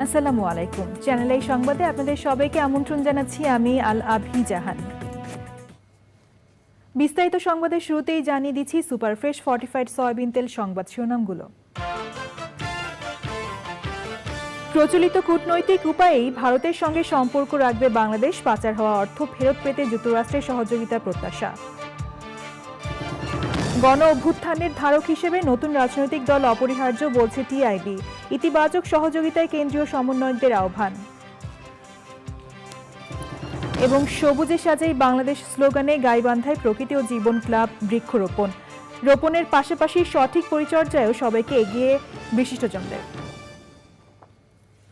আসসালামু আলাইকুম। চ্যানেল এই সংবাদে আপনাদের সবাইকে আমন্ত্রণ জানাচ্ছি আমি আল আভি জাহান। বিস্তারিত সংবাদের শুরুতেই জানিয়ে দিচ্ছি সুপার ফ্রেশ ফর্টিফাইড সয়াবিন তেল সংবাদ শিরোনামগুলো। প্রচলিত কূটনৈতিক উপায়েই ভারতের সঙ্গে সম্পর্ক রাখবে বাংলাদেশ, পাচার হওয়া অর্থ ফেরত পেতে যুক্তরাষ্ট্রের সহযোগিতার প্রত্যাশা। গণ অভ্যুত্থানের ধারক হিসেবে নতুন রাজনৈতিক দল অপরিহার্য বলছে টিআইবি, ইতিবাচক সহযোগিতায় কেন্দ্রীয় সমন্বয়কদের আহ্বান। এবং সবুজে সাজাই বাংলাদেশ স্লোগানে গাইবান্ধায় প্রকৃতি ও জীবন ক্লাব বৃক্ষরোপণের পাশাপাশি সঠিক পরিচর্যায়ও সবাইকে এগিয়ে বিশিষ্টজনদের।